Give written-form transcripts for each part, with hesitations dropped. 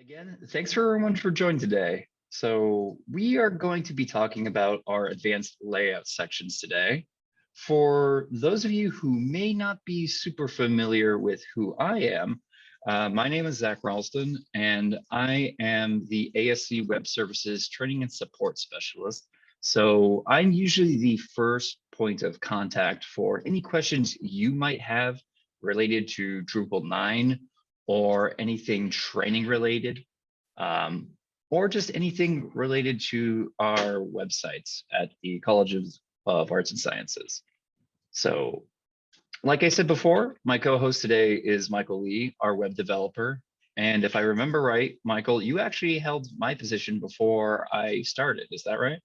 Again, thanks for everyone for joining today. So we are going to be talking about our advanced layout sections today. For those of you who may not be super familiar with who I am, my name is Zach Ralston, and I am the ASC Web Services Training and Support Specialist. So I'm usually the first point of contact for any questions you might have related to Drupal 9 or anything training related, or just anything related to our websites at the Colleges of Arts and Sciences. So like I said before, my co-host today is Michael Lee, our web developer. And if I remember right, Michael, you actually held my position before I started. Is that right?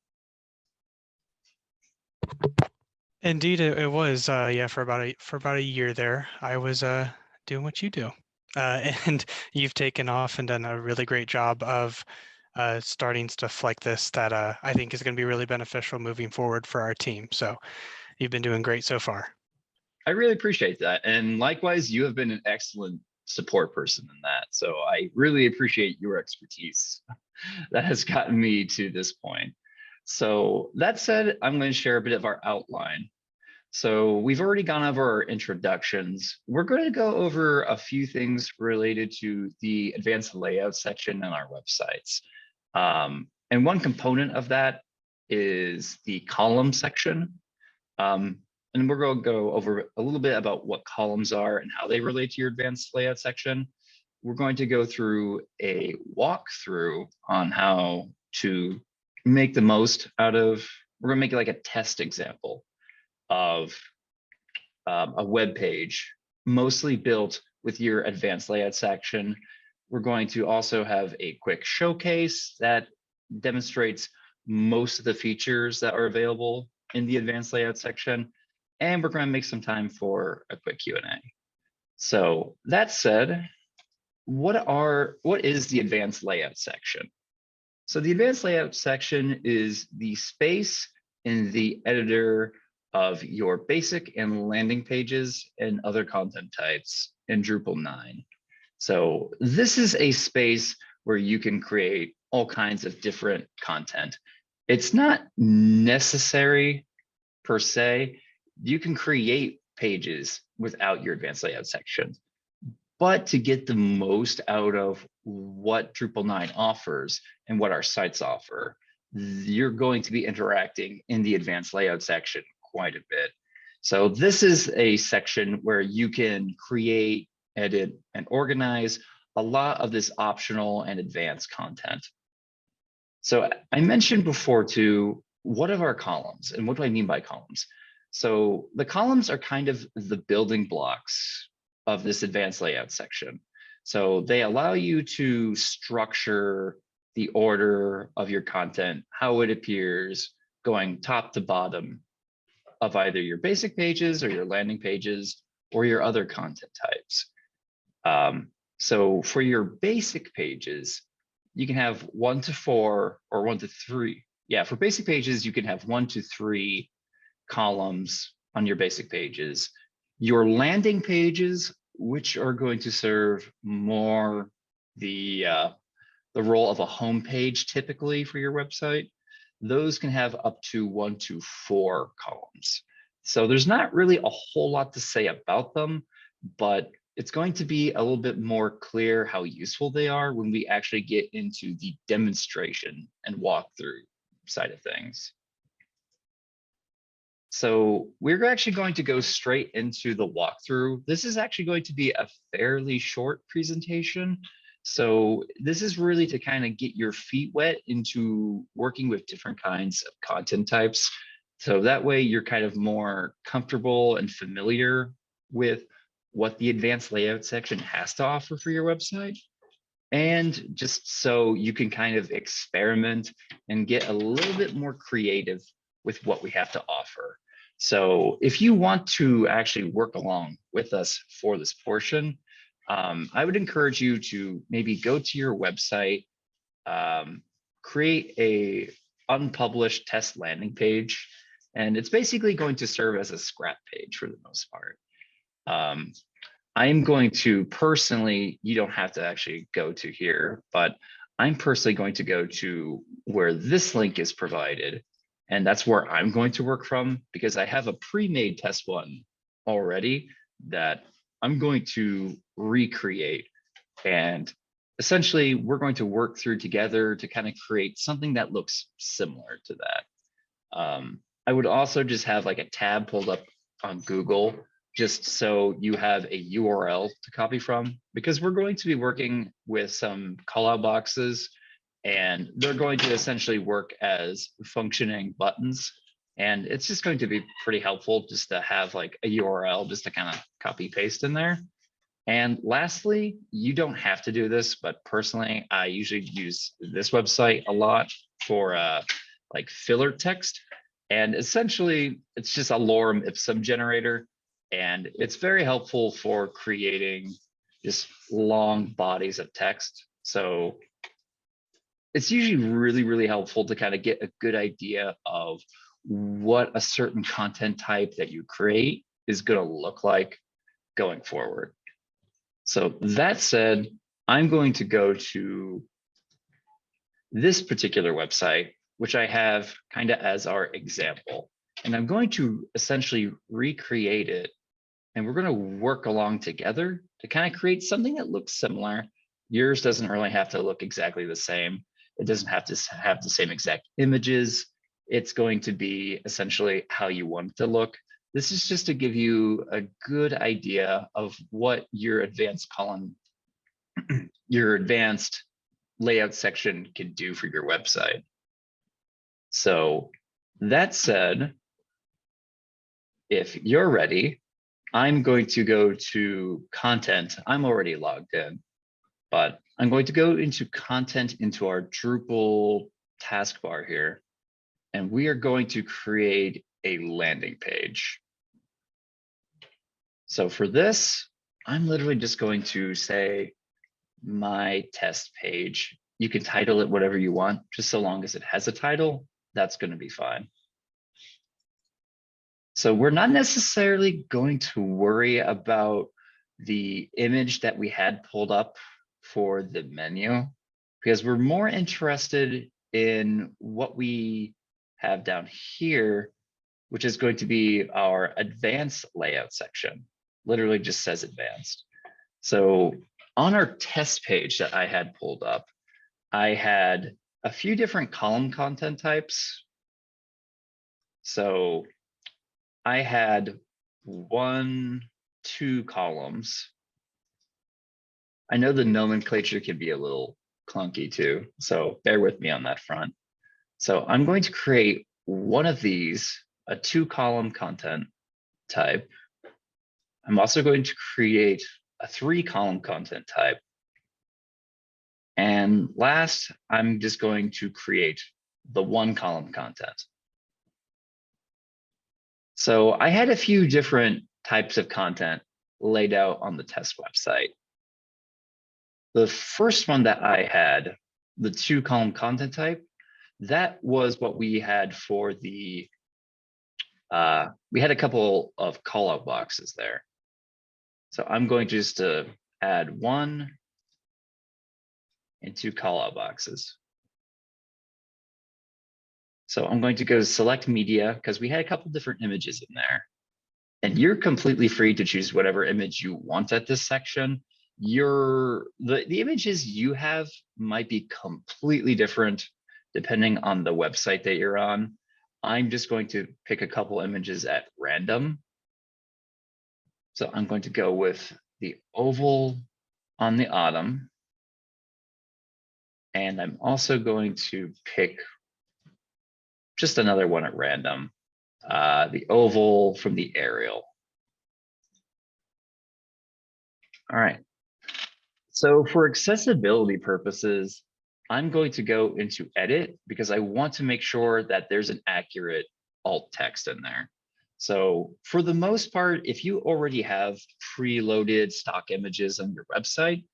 Indeed, it was. Yeah, for about a year there, I was doing what you do, and you've taken off and done a really great job of starting stuff like this that I think is going to be really beneficial moving forward for our team. So you've been doing great so far. I really appreciate that. And likewise, you have been an excellent support person in that. So I really appreciate your expertise. That has gotten me to this point. So that said, I'm going to share a bit of our outline. So we've already gone over our introductions. We're going to go over a few things related to the advanced layout section on our websites. And one component of that is the column section. And we're going to go over a little bit about what columns are and how they relate to your advanced layout section. We're going to go through a walkthrough on how to make the most out of, we're going to make it like a test example of a web page, mostly built with your advanced layout section. We're going to also have a quick showcase that demonstrates most of the features that are available in the advanced layout section. And we're going to make some time for a quick Q&A. So that said, what is the advanced layout section? So the advanced layout section is the space in the editor of your basic and landing pages and other content types in Drupal 9. So this is a space where you can create all kinds of different content. It's not necessary per se. You can create pages without your advanced layout section, but to get the most out of what Drupal 9 offers and what our sites offer, you're going to be interacting in the advanced layout section quite a bit. So this is a section where you can create, edit, and organize a lot of this optional and advanced content. So I mentioned before too, what are our columns and what do I mean by columns? So the columns are kind of the building blocks of this advanced layout section. So they allow you to structure the order of your content, how it appears, going top to bottom of either your basic pages or your landing pages or your other content types. So for your basic pages, you can have 1 to 4 or 1 to 3. Yeah, for basic pages, you can have 1 to 3 columns on your basic pages. Your landing pages, which are going to serve more the role of a home page typically for your website, those can have up to 1 to 4 columns. So there's not really a whole lot to say about them, but it's going to be a little bit more clear how useful they are when we actually get into the demonstration and walkthrough side of things. So we're actually going to go straight into the walkthrough. This is actually going to be a fairly short presentation. So this is really to kind of get your feet wet into working with different kinds of content types. So that way you're kind of more comfortable and familiar with what the advanced layout section has to offer for your website. And just so you can kind of experiment and get a little bit more creative with what we have to offer. So if you want to actually work along with us for this portion, I would encourage you to maybe go to your website, create a unpublished test landing page, and it's basically going to serve as a scrap page for the most part. I'm going to personally, you don't have to actually go to here, but I'm personally going to go to where this link is provided. And that's where I'm going to work from because I have a pre-made test one already that I'm going to recreate. And essentially, we're going to work through together to kind of create something that looks similar to that. I would also just have like a tab pulled up on Google, just so you have a URL to copy from, because we're going to be working with some callout boxes and they're going to essentially work as functioning buttons. And it's just going to be pretty helpful just to have like a URL just to kind of copy paste in there. And lastly, you don't have to do this, but personally, I usually use this website a lot for like filler text. And essentially, it's just a lorem ipsum generator. And it's very helpful for creating just long bodies of text. So it's usually really, really helpful to kind of get a good idea of what a certain content type that you create is going to look like going forward. So that said, I'm going to go to this particular website, which I have kind of as our example. And I'm going to essentially recreate it. And we're going to work along together to kind of create something that looks similar. Yours doesn't really have to look exactly the same. It doesn't have to have the same exact images. It's going to be essentially how you want it to look. This is just to give you a good idea of what your advanced column, your advanced layout section can do for your website. So that said, if you're ready, I'm going to go to content. I'm already logged in, but I'm going to go into content into our Drupal taskbar here, and we are going to create a landing page. So for this, I'm literally just going to say my test page. You can title it whatever you want, just so long as it has a title, that's going to be fine. So we're not necessarily going to worry about the image that we had pulled up for the menu, because we're more interested in what we have down here, which is going to be our advanced layout section. Literally just says advanced. So on our test page that I had pulled up, I had a few different column content types. So I had 2 columns. I know the nomenclature can be a little clunky too, so bear with me on that front. So I'm going to create one of these, a 2-column content type. I'm also going to create a 3-column content type. And last, I'm just going to create the 1-column content. So I had a few different types of content laid out on the test website. The first one that I had, the 2-column content type, that was what we had for the, we had a couple of callout boxes there. So I'm going just to add 1 and 2 callout boxes. So I'm going to go select media because we had a couple different images in there. And you're completely free to choose whatever image you want at this section. The images you have might be completely different depending on the website that you're on. I'm just going to pick a couple images at random. So I'm going to go with the oval on the autumn. And I'm also going to pick just another one at random, the oval from the aerial. All right. So for accessibility purposes, I'm going to go into edit because I want to make sure that there's an accurate alt text in there. So for the most part, if you already have preloaded stock images on your website,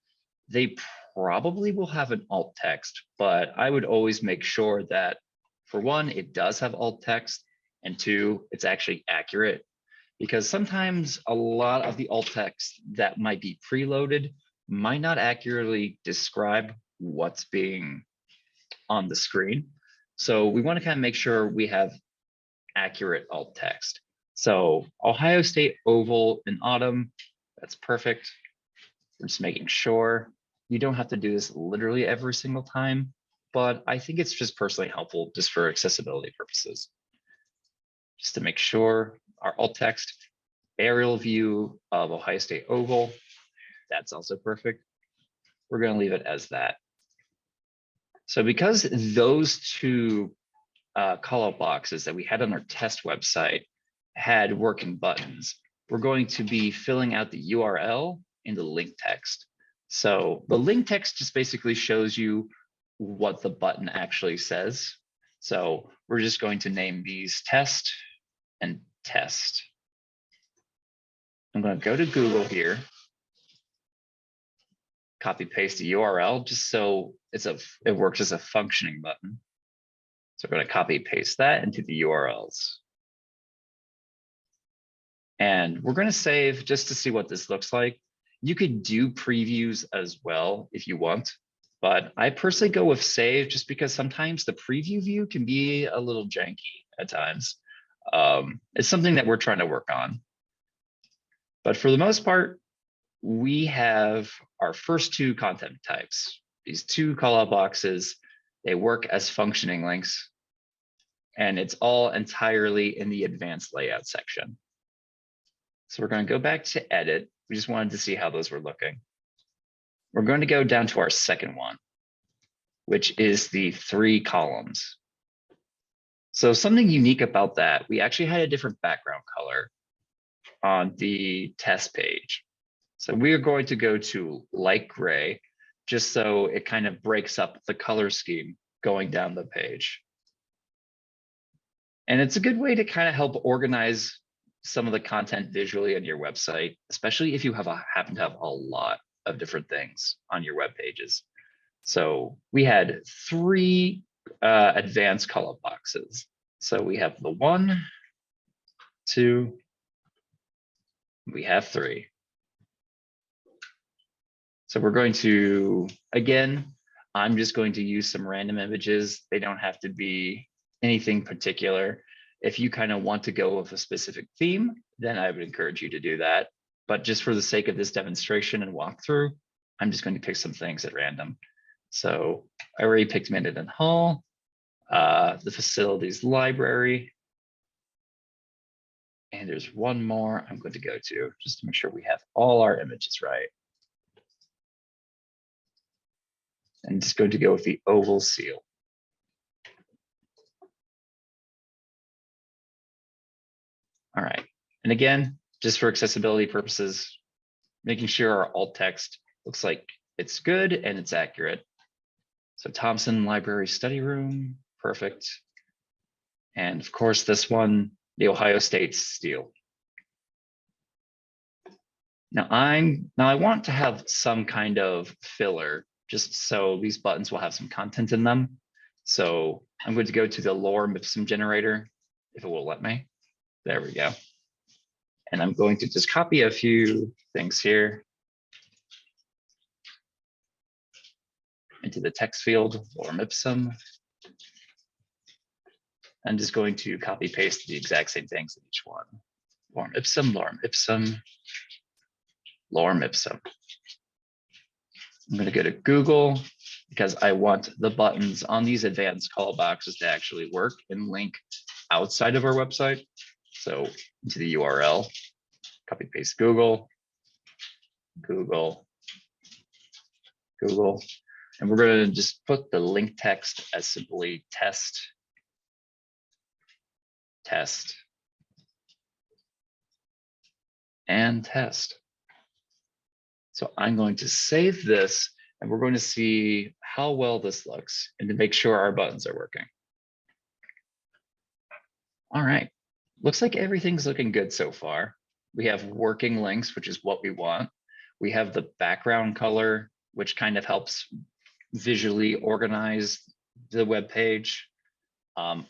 they probably will have an alt text, but I would always make sure that for one, it does have alt text, and 2, it's actually accurate. because sometimes a lot of the alt text that might be preloaded might not accurately describe what's being on the screen. So we want to kind of make sure we have accurate alt text. So Ohio State oval in autumn, that's perfect. We're just making sure. You don't have to do this literally every single time, but I think it's just personally helpful just for accessibility purposes. Just to make sure our alt text, aerial view of Ohio State oval, that's also perfect. We're going to leave it as that. So because those two call-out boxes that we had on our test website had working buttons, we're going to be filling out the URL in the link text. So the link text just basically shows you what the button actually says. So we're just going to name these test and test. I'm going to go to Google here, copy paste the URL just so it works as a functioning button. So we're going to copy paste that into the URLs. And we're going to save just to see what this looks like. You could do previews as well if you want, but I personally go with save just because sometimes the preview view can be a little janky at times. It's something that we're trying to work on. But for the most part, we have our first two content types. These two callout boxes, they work as functioning links, and it's all entirely in the advanced layout section. So we're going to go back to edit. We just wanted to see how those were looking. We're going to go down to our second one, which is the 3 columns. So something unique about that, we actually had a different background color on the test page. So we are going to go to light gray, just so it kind of breaks up the color scheme going down the page. And it's a good way to kind of help organize some of the content visually on your website, especially if you happen to have a lot of different things on your web pages. So we had 3 advanced color boxes. So we have the 1, 2, we have 3. So we're going to, again, I'm just going to use some random images. They don't have to be anything particular. If you kind of want to go with a specific theme, then I would encourage you to do that. But just for the sake of this demonstration and walkthrough, I'm just going to pick some things at random. So I already picked Minden Hall, the facilities library. And there's one more I'm going to go to just to make sure we have all our images right. And just going to go with the oval seal. All right. And again, just for accessibility purposes, making sure our alt text looks like it's good and it's accurate. So Thompson Library Study Room, perfect. And of course, this one, the Ohio State Steel. Now I want to have some kind of filler just so these buttons will have some content in them. So I'm going to go to the lorem ipsum generator, if it will let me. There we go. And I'm going to just copy a few things here into the text field, lorem ipsum. I'm just going to copy paste the exact same things in each one. Lorem ipsum, lorem ipsum, lorem ipsum. I'm going to go to Google because I want the buttons on these advanced call boxes to actually work and link outside of our website. So into the URL, copy paste Google, Google, Google. And we're going to just put the link text as simply test, test, and test. So I'm going to save this and we're going to see how well this looks and to make sure our buttons are working. All right, looks like everything's looking good so far. We have working links, which is what we want. We have the background color, which kind of helps visually organize the web page.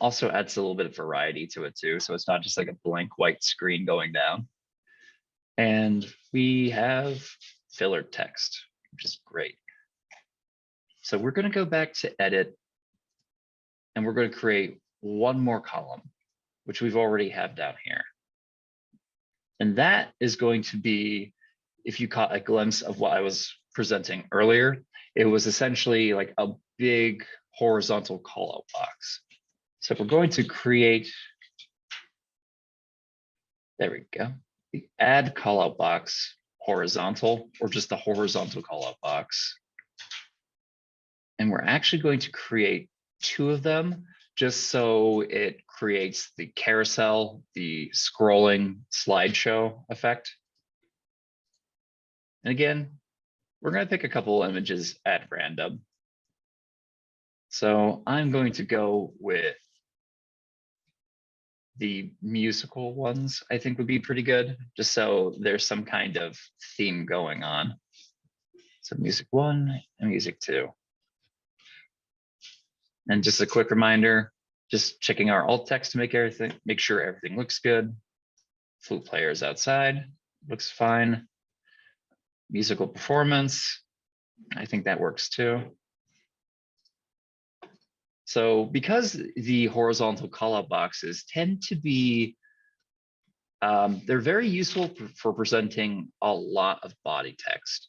Also adds a little bit of variety to it too. So it's not just like a blank white screen going down. And we have filler text, which is great. So we're going to go back to edit, and we're going to create one more column, which we've already have down here. And that is going to be, if you caught a glimpse of what I was presenting earlier, it was essentially like a big horizontal callout box. So we're going to create, there we go, the add callout box horizontal, or just the horizontal callout box. And we're actually going to create 2 of them, just so it creates the carousel, the scrolling slideshow effect. And again, we're going to pick a couple images at random. So I'm going to go with the musical ones, I think would be pretty good, just so there's some kind of theme going on. So music 1 and music 2. And just a quick reminder, just checking our alt text to make sure everything looks good. Flute players outside, looks fine. Musical performance, I think that works too. So because the horizontal callout boxes tend to be, they're very useful for presenting a lot of body text.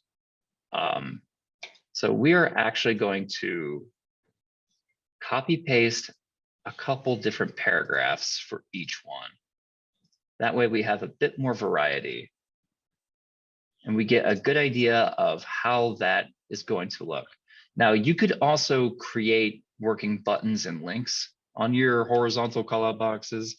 So we are actually going to copy paste a couple different paragraphs for each one. That way we have a bit more variety and we get a good idea of how that is going to look. Now you could also create working buttons and links on your horizontal callout boxes,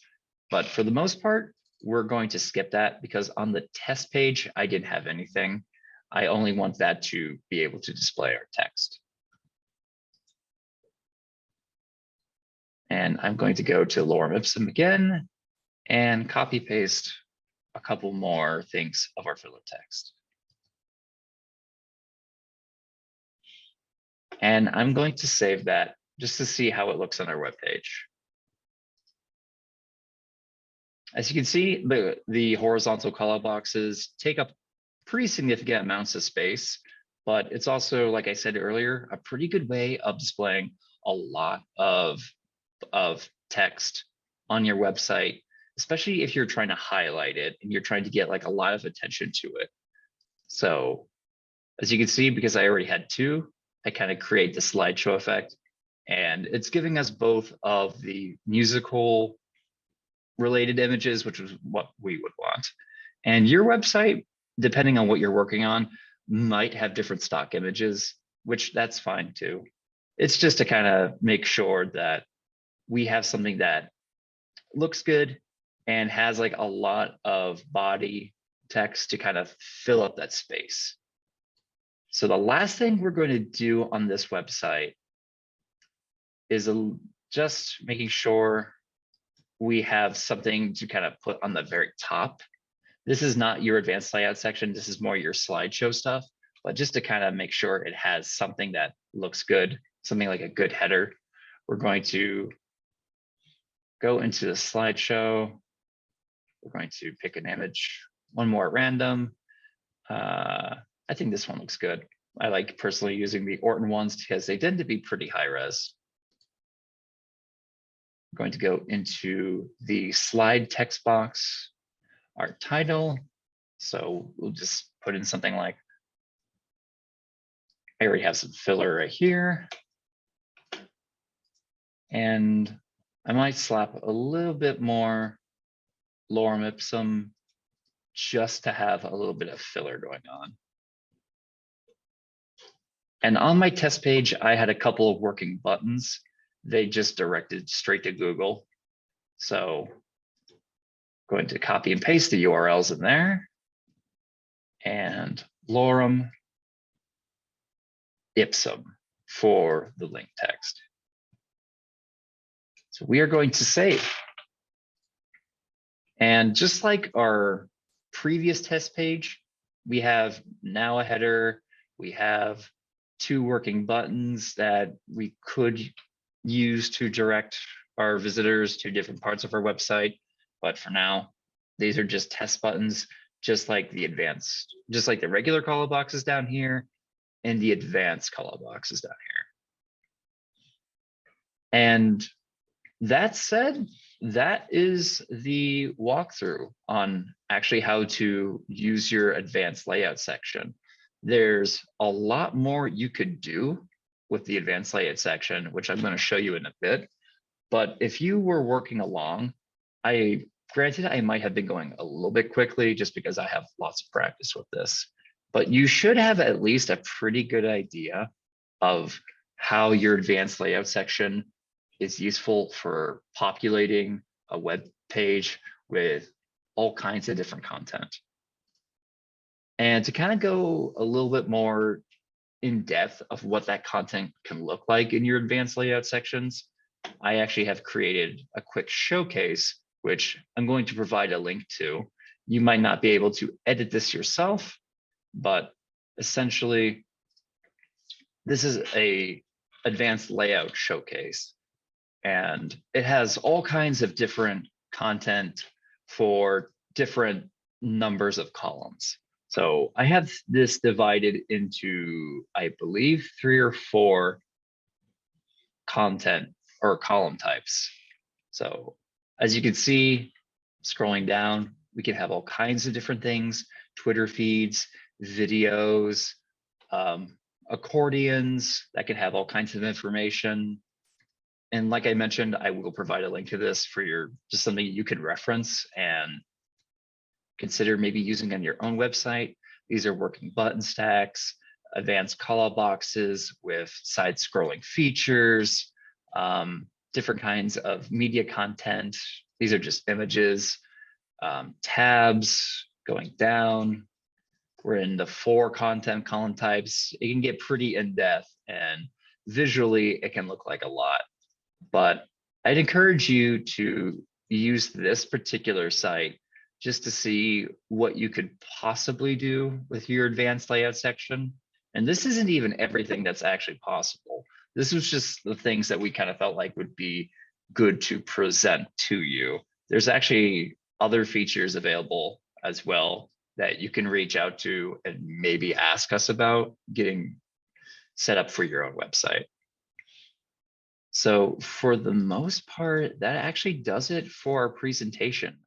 but for the most part, we're going to skip that because on the test page, I didn't have anything. I only want that to be able to display our text. And I'm going to go to lorem ipsum again and copy paste a couple more things of our filler text. And I'm going to save that just to see how it looks on our webpage. As you can see, the horizontal callout boxes take up pretty significant amounts of space, but it's also, like I said earlier, a pretty good way of displaying a lot of text on your website, especially if you're trying to highlight it and you're trying to get like a lot of attention to it. So as you can see, because I already had 2, I kind of create the slideshow effect, and it's giving us both of the musical related images, which is what we would want. And your website, depending on what you're working on, might have different stock images, which that's fine too. It's just to kind of make sure that we have something that looks good and has like a lot of body text to kind of fill up that space. So the last thing we're going to do on this website is just making sure we have something to kind of put on the very top. This is not your advanced layout section. This is more your slideshow stuff, but just to kind of make sure it has something that looks good, something like a good header, we're going to go into the slideshow. We're going to pick an image, one more at random. I think this one looks good. I like personally using the Orton ones because they tend to be pretty high res. We're going to go into the slide text box, our title. So we'll just put in something like, I already have some filler right here. And I might slap a little bit more lorem ipsum just to have a little bit of filler going on. And on my test page, I had a couple of working buttons. They just directed straight to Google. So I'm going to copy and paste the URLs in there. And lorem ipsum for the link text. So we are going to save. And just like our previous test page, we have now a header, we have 2 working buttons that we could use to direct our visitors to different parts of our website. But for now, these are just test buttons, just like the regular call boxes down here and the advanced call boxes down here. And that said, that is the walkthrough on actually how to use your advanced layout section. There's a lot more you could do with the advanced layout section, which I'm going to show you in a bit. But if you were working along, granted, I might have been going a little bit quickly just because I have lots of practice with this, but you should have at least a pretty good idea of how your advanced layout section is useful for populating a web page with all kinds of different content. And to kind of go a little bit more in depth of what that content can look like in your advanced layout sections, I actually have created a quick showcase, which I'm going to provide a link to. You might not be able to edit this yourself, but essentially, this is a advanced layout showcase. And it has all kinds of different content for different numbers of columns. So I have this divided into, I believe, 3 or 4 content or column types. So as you can see, scrolling down, we can have all kinds of different things: Twitter feeds, videos, accordions that can have all kinds of information. And like I mentioned, I will provide a link to this for just something you can reference and consider maybe using on your own website. These are working button stacks, advanced callout boxes with side scrolling features, different kinds of media content. These are just images, tabs going down. We're in the 4 content column types. It can get pretty in-depth, and visually it can look like a lot. But I'd encourage you to use this particular site just to see what you could possibly do with your advanced layout section. And this isn't even everything that's actually possible. This was just the things that we kind of felt like would be good to present to you. There's actually other features available as well that you can reach out to and maybe ask us about getting set up for your own website. So for the most part, that actually does it for our presentation.